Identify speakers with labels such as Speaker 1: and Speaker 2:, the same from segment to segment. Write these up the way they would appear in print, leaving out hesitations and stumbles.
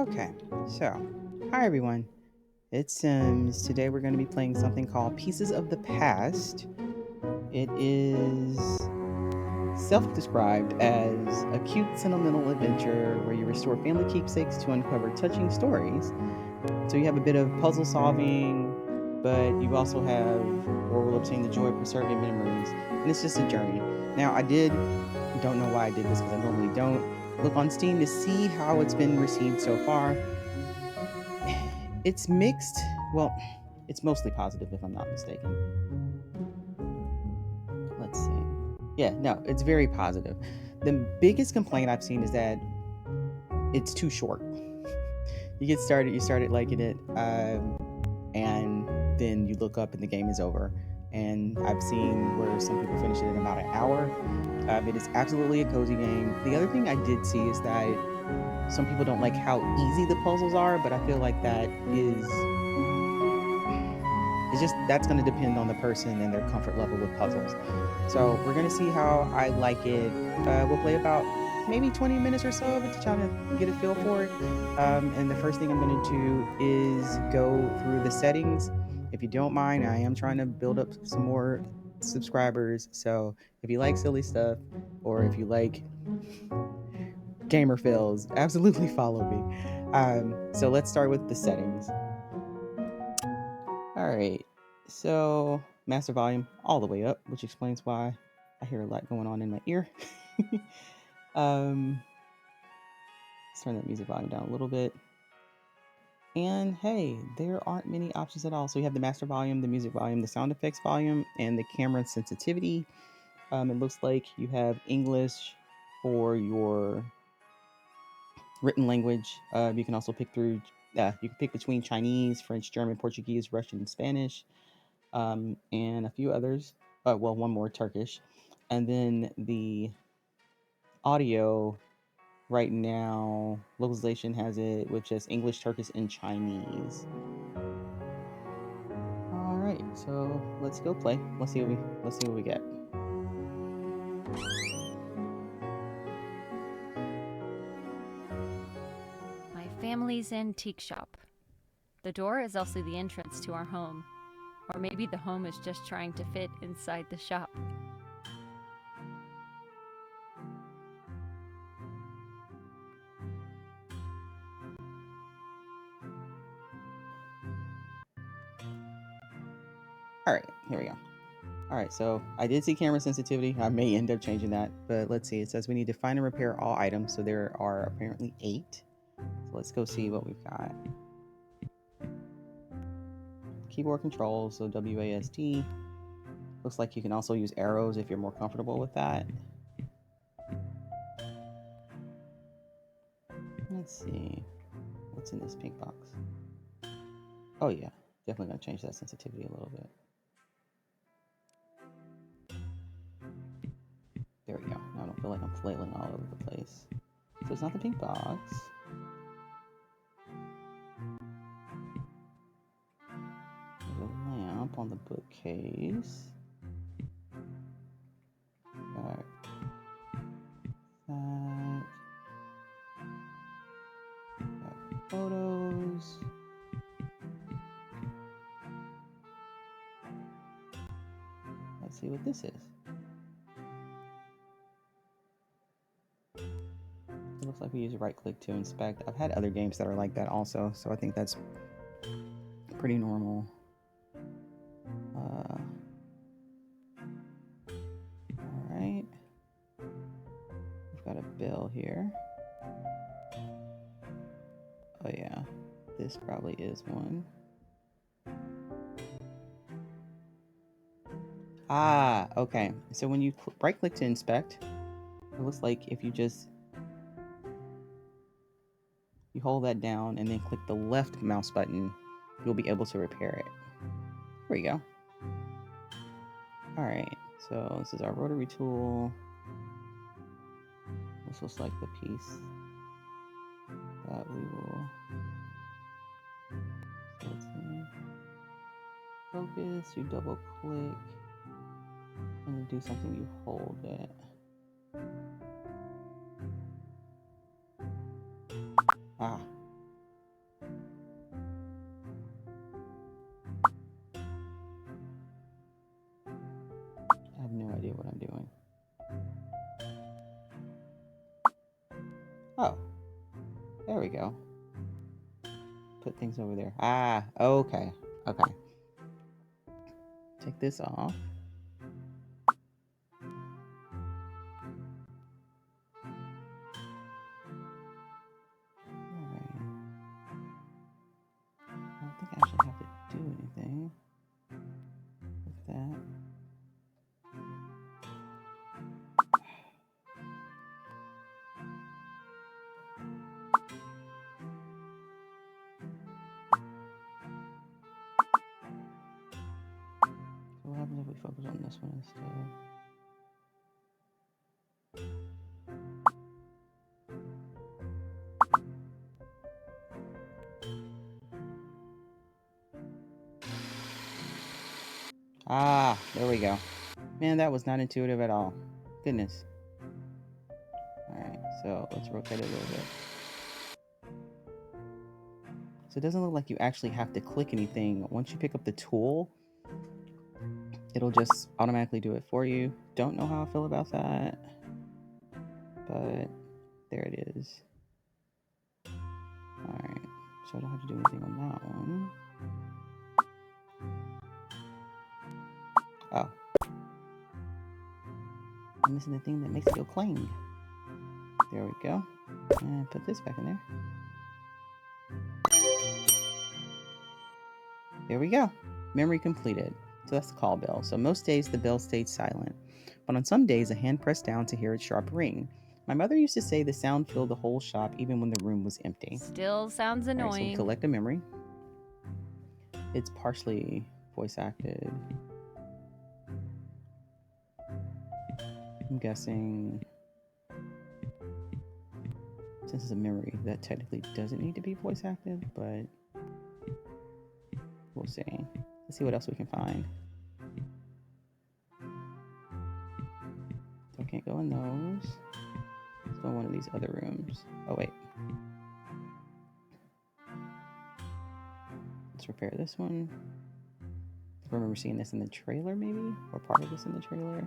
Speaker 1: Okay, so hi everyone. It's Sims. Today we're going to be playing something called Pieces of the Past. It is self described as a cute, sentimental adventure where you restore family keepsakes to uncover touching stories. So you have a bit of puzzle solving, but you also have, or will obtain the joy of preserving memories, and it's just a journey. Now, don't know why I did this because I normally don't look on Steam to see how it's been received so far. It's mixed. Well, it's mostly positive if I'm not mistaken. Let's see. Yeah, no, it's very positive. The biggest complaint I've seen is that it's too short. You started liking it, and then you look up and the game is over. And I've seen where some people finish it in about an hour. It is absolutely a cozy game. The other thing I did see is that some people don't like how easy the puzzles are, but I feel like it's just that's going to depend on the person and their comfort level with puzzles. So we're going to see how I like it. We'll play about maybe 20 minutes or so of it to try to get a feel for it. And the first thing I'm going to do is go through the settings. If you don't mind, I am trying to build up some more subscribers. So if you like silly stuff or if you like gamer fails, absolutely follow me. So let's start with the settings. All right, so master volume all the way up, which explains why I hear a lot going on in my ear. um, let's turn that music volume down a little bit. And hey, there aren't many options at all. So you have the master volume, the music volume, the sound effects volume, and the camera sensitivity. It looks like you have English for your written language. You can also pick through. You can pick between Chinese, French, German, Portuguese, Russian, and Spanish. And a few others. Well, one more Turkish. And then the audio right now, localization has it with just English, Turkish, and Chinese. All right, so let's go play. Let's see what we get.
Speaker 2: My family's antique shop. The door is also the entrance to our home. Or maybe the home is just trying to fit inside the shop.
Speaker 1: All right, here we go. All right, so I did see camera sensitivity. I may end up changing that, but let's see. It says we need to find and repair all items. So there are apparently 8. So let's go see what we've got. Keyboard controls, so WASD. Looks like you can also use arrows if you're more comfortable with that. Let's see. What's in this pink box? Oh yeah, definitely gonna change that sensitivity a little bit. There we go. Now I don't feel like I'm flailing all over the place. So it's not the pink box. There's a lamp on the bookcase. Got that. Got photos. Let's see what this is. It looks like we use right click to inspect. I've had other games that are like that also, so I think that's pretty normal. Alright. We've got a bill here. Oh yeah, this probably is one. Ah, okay. So when you right click to inspect, it looks like if you hold that down and then click the left mouse button, you'll be able to repair it. There we go. All right, so this is our rotary tool. This looks like the piece that we will. So let's see. Focus, you double click, and to do something, you hold it. Ah, Oh, there we go. Put things over there. Ah, okay. Okay. Take this off. Alright. I don't think I actually have to do anything with that. So what happens if we focus on this one instead? Ah, there we go. Man, that was not intuitive at all. Goodness. Alright, so let's rotate it a little bit. So it doesn't look like you actually have to click anything. Once you pick up the tool, it'll just automatically do it for you. Don't know how I feel about that, but there it is. Alright, so I don't have to do anything on that one. Oh. I'm missing the thing that makes it go clang. There we go. And put this back in there. There we go. Memory completed. So that's the call bell. So most days the bell stayed silent, but on some days a hand pressed down to hear its sharp ring. My mother used to say the sound filled the whole shop even when the room was empty.
Speaker 2: Still sounds
Speaker 1: All right, so
Speaker 2: annoying.
Speaker 1: collect a memory. It's partially voice acted. I'm guessing since it's a memory, that technically doesn't need to be voice acted, but we'll see. Let's see what else we can find. So I can't go in those. Let's go in one of these other rooms. Oh, wait. Let's repair this one. I remember seeing this in the trailer, maybe? Or part of this in the trailer.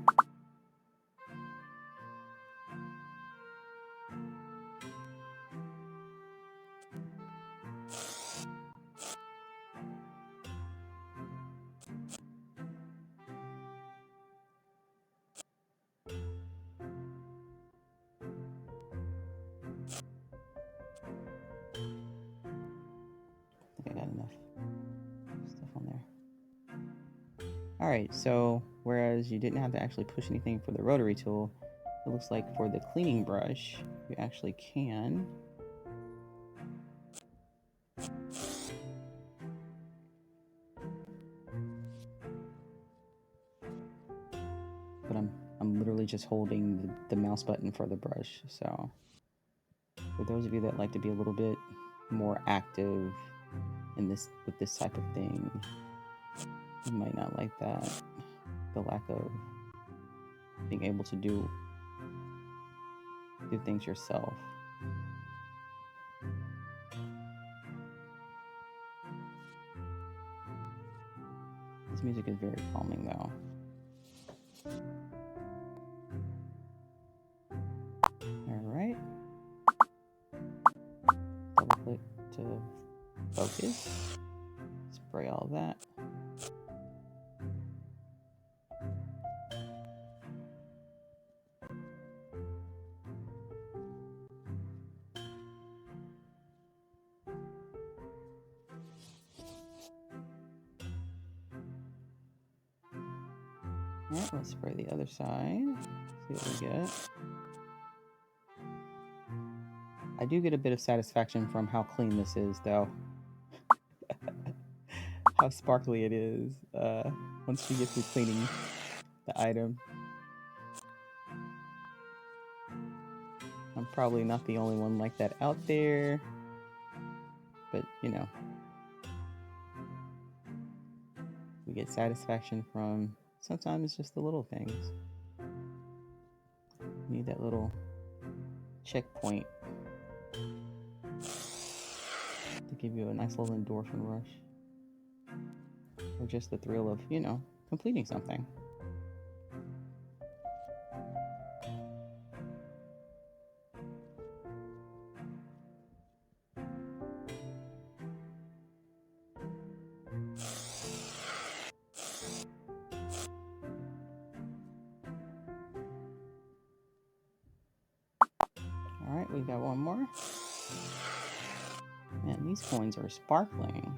Speaker 1: I think I got enough stuff on there. Alright, so whereas you didn't have to actually push anything for the rotary tool, it looks like for the cleaning brush, you actually can. But I'm literally just holding the mouse button for the brush, so for those of you that like to be a little bit more active in this with this type of thing, you might not like that. The lack of being able to do things yourself. This music is very calming though. Alright. Double click to focus. Spray all of that. Alright, let's spray the other side. See what we get. I do get a bit of satisfaction from how clean this is, though. How sparkly it is once we get through cleaning the item. I'm probably not the only one like that out there, but you know, we get satisfaction from sometimes just the little things. You need that little checkpoint to give you a nice little endorphin rush, or just the thrill of, you know, completing something. All right, we've got one more. Man, these coins are sparkling.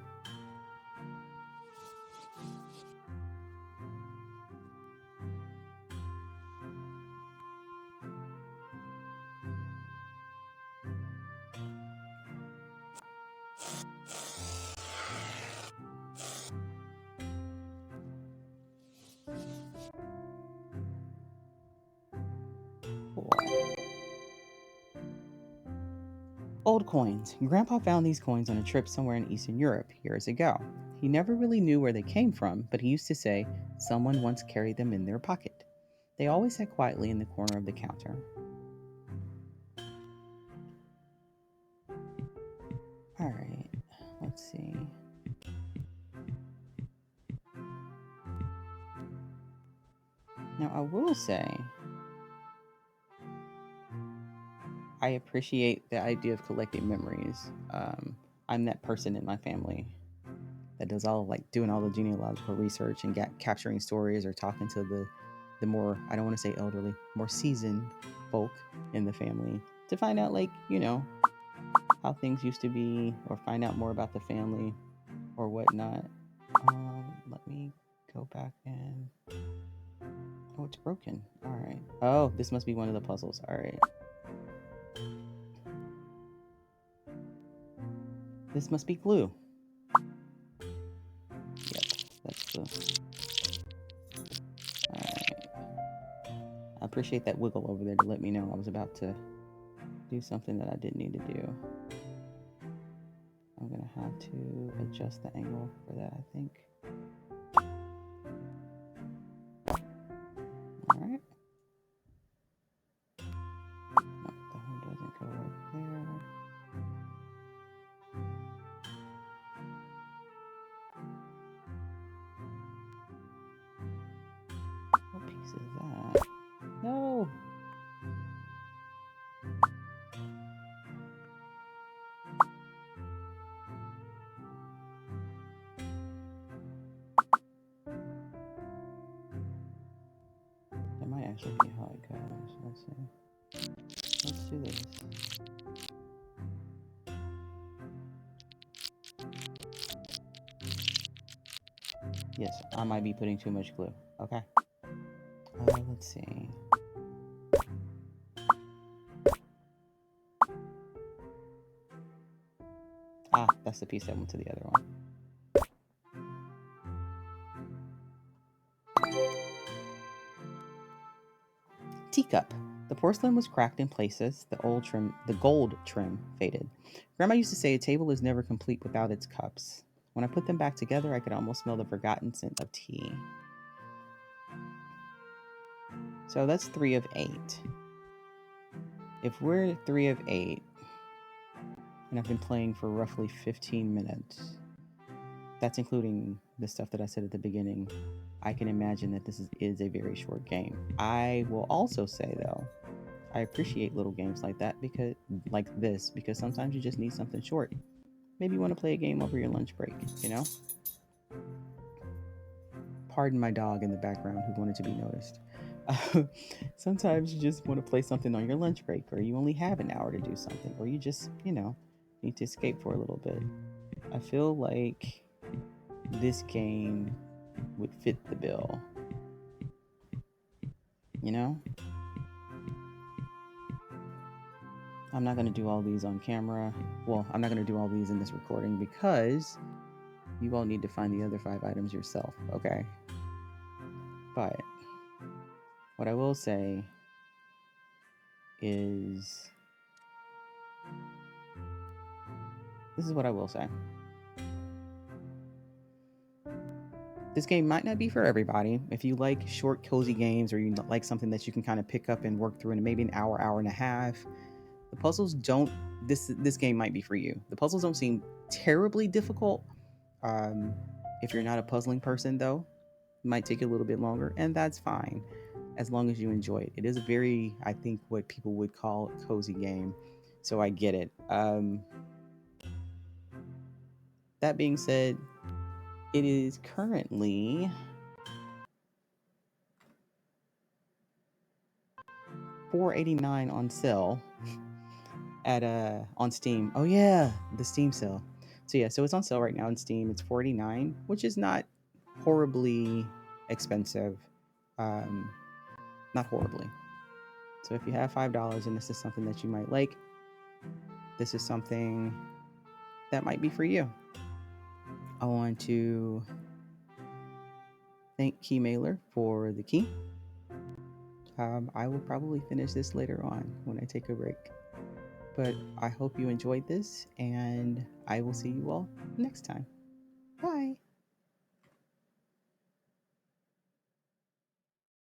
Speaker 1: Cool. Old coins. Grandpa found these coins on a trip somewhere in Eastern Europe years ago. He never really knew where they came from, but he used to say someone once carried them in their pocket. They always sat quietly in the corner of the counter. All right, let's see. Now, I will say, I appreciate the idea of collecting memories. I'm that person in my family that does all like doing all the genealogical research and capturing stories or talking to the more, I don't want to say elderly, more seasoned folk in the family to find out, like, how things used to be or find out more about the family or whatnot. Let me go back and, oh, it's broken. All right. Oh, this must be one of the puzzles. All right. This must be glue. Yep, that's glue. All right. I appreciate that wiggle over there to let me know I was about to do something that I didn't need to do. I'm gonna have to adjust the angle for that, I think. All right. No, that one doesn't go right there. What piece is that? No. That might actually be how it goes. Let's see. Let's do this. Yes, I might be putting too much glue. Okay. Let's see. Ah, that's the piece that went to the other one. Teacup. The porcelain was cracked in places. The gold trim faded. Grandma used to say a table is never complete without its cups. When I put them back together, I could almost smell the forgotten scent of tea. So that's 3 of 8. If we're 3 of 8, and I've been playing for roughly 15 minutes, that's including the stuff that I said at the beginning, I can imagine that this is a very short game. I will also say, though, I appreciate little games like that because sometimes you just need something short. Maybe you want to play a game over your lunch break, you know? Pardon my dog in the background who wanted to be noticed. Sometimes you just want to play something on your lunch break, or you only have an hour to do something, or you just, need to escape for a little bit. I feel like this game would fit the bill, you know? I'm not going to do all these on camera. Well, I'm not going to do all these in this recording because you all need to find the other 5 items yourself, okay? But what I will say is this is what I will say. This game might not be for everybody. If you like short, cozy games, or you like something that you can kind of pick up and work through in maybe an hour, hour and a half, the puzzles don't. This game might be for you. The puzzles don't seem terribly difficult. If you're not a puzzling person, though, it might take a little bit longer, and that's fine, as long as you enjoy it. It is a very, I think, what people would call a cozy game. So I get it. That being said, it is currently $4.89 on sale. at on Steam. Oh yeah, the Steam sale. So yeah, so it's on sale right now in Steam. It's 49, which is not horribly expensive. Um, Not horribly. So if you have $5 and this is something that you might like, this is something that might be for you. I want to thank Keymailer for the key. I will probably finish this later on when I take a break. But I hope you enjoyed this, and I will see you all next time. Bye.